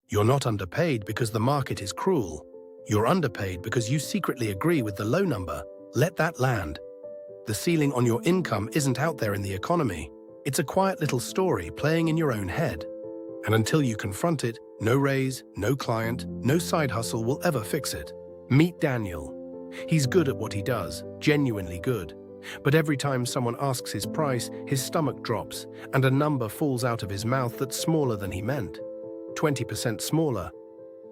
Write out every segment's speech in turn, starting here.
You're not underpaid because the market is cruel. You're underpaid because you secretly agree with the low number. Let that land. The ceiling on your income isn't out there in the economy. It's a quiet little story playing in your own head. And until you confront it, no raise, no client, no side hustle will ever fix it. Meet Daniel. He's good at what he does, genuinely good. But every time someone asks his price, his stomach drops, and a number falls out of his mouth that's smaller than he meant. 20% smaller.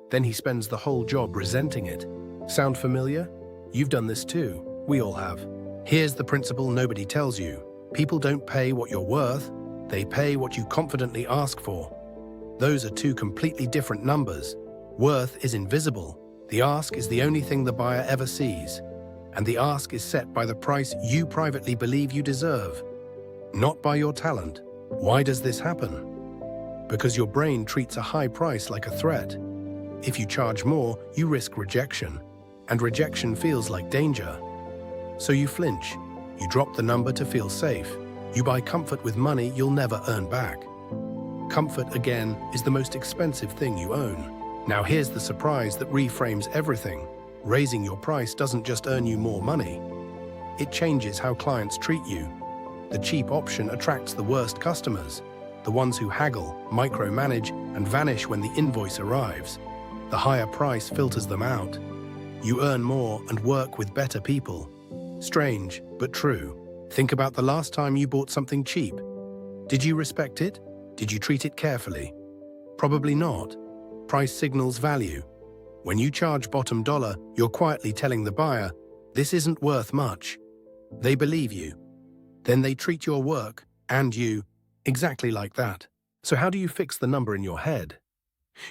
Then he spends the whole job resenting it. Sound familiar? You've done this too. We all have. Here's the principle nobody tells you. People don't pay what you're worth, they pay what you confidently ask for. Those are two completely different numbers. Worth is invisible. The ask is the only thing the buyer ever sees. And the ask is set by the price you privately believe you deserve, not by your talent. Why does this happen? Because your brain treats a high price like a threat. If you charge more, you risk rejection, and rejection feels like danger. So you flinch. You drop the number to feel safe. You buy comfort with money you'll never earn back. Comfort, again, is the most expensive thing you own. Now here's the surprise that reframes everything. Raising your price doesn't just earn you more money. It changes how clients treat you. The cheap option attracts the worst customers, the ones who haggle, micromanage, and vanish when the invoice arrives. The higher price filters them out. You earn more and work with better people. Strange, but true. Think about the last time you bought something cheap. Did you respect it? Did you treat it carefully? Probably not. Price signals value. When you charge bottom dollar, you're quietly telling the buyer, this isn't worth much. They believe you. Then they treat your work, and you, exactly like that. So how do you fix the number in your head?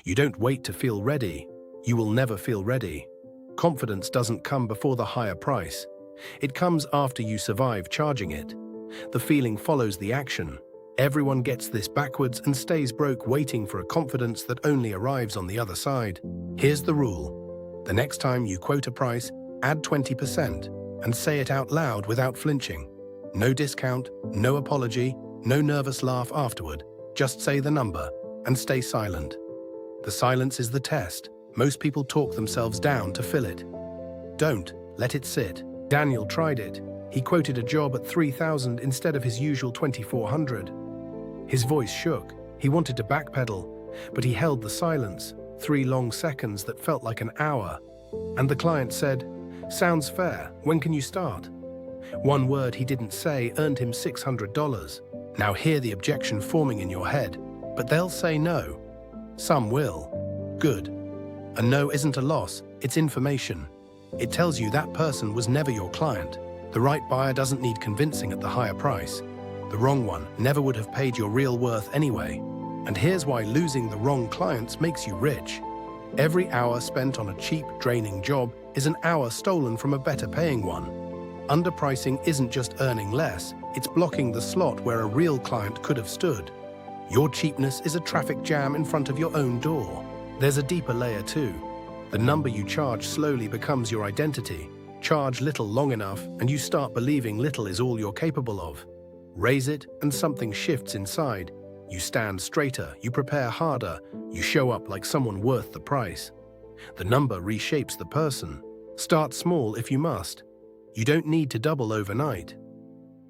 You don't wait to feel ready. You will never feel ready. Confidence doesn't come before the higher price. It comes after you survive charging it. The feeling follows the action. Everyone gets this backwards and stays broke waiting for a confidence that only arrives on the other side. Here's the rule. The next time you quote a price, add 20% and say it out loud without flinching. No discount, no apology, no nervous laugh afterward. Just say the number and stay silent. The silence is the test. Most people talk themselves down to fill it. Don't let it sit. Daniel tried it. He quoted a job at $3,000 instead of his usual $2,400. His voice shook. He wanted to backpedal, but he held the silence, 3 long seconds that felt like an hour. And the client said, "Sounds fair. When can you start?" One word he didn't say earned him $600. Now hear the objection forming in your head. But they'll say no. Some will. Good. A no isn't a loss, it's information. It tells you that person was never your client. The right buyer doesn't need convincing at the higher price. The wrong one never would have paid your real worth anyway. And here's why losing the wrong clients makes you rich. Every hour spent on a cheap, draining job is an hour stolen from a better paying one. Underpricing isn't just earning less, it's blocking the slot where a real client could have stood. Your cheapness is a traffic jam in front of your own door. There's a deeper layer too. The number you charge slowly becomes your identity. Charge little long enough and you start believing little is all you're capable of. Raise it and something shifts inside. You stand straighter, you prepare harder, you show up like someone worth the price. The number reshapes the person. Start small if you must. You don't need to double overnight.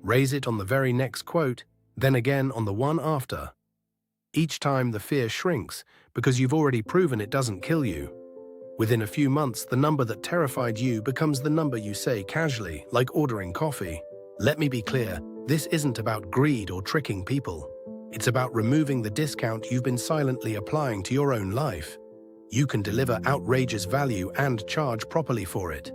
Raise it on the very next quote, then again on the one after. Each time the fear shrinks because you've already proven it doesn't kill you. Within a few months, the number that terrified you becomes the number you say casually, like ordering coffee. Let me be clear, this isn't about greed or tricking people. It's about removing the discount you've been silently applying to your own life. You can deliver outrageous value and charge properly for it.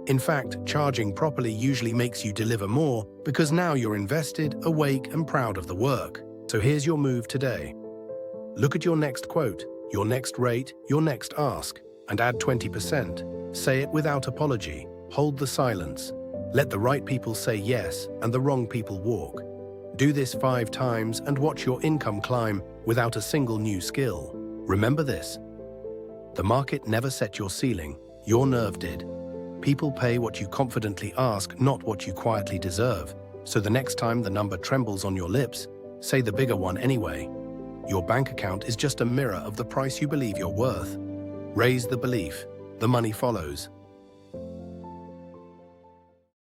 In fact, charging properly usually makes you deliver more because now you're invested, awake, and proud of the work. So here's your move today. Look at your next quote, your next rate, your next ask, and add 20%. Say it without apology. Hold the silence. Let the right people say yes and the wrong people walk. Do this 5 times and watch your income climb without a single new skill. Remember this. The market never set your ceiling. Your nerve did. People pay what you confidently ask, not what you quietly deserve. So the next time the number trembles on your lips, say the bigger one anyway. Your bank account is just a mirror of the price you believe you're worth. Raise the belief, the money follows.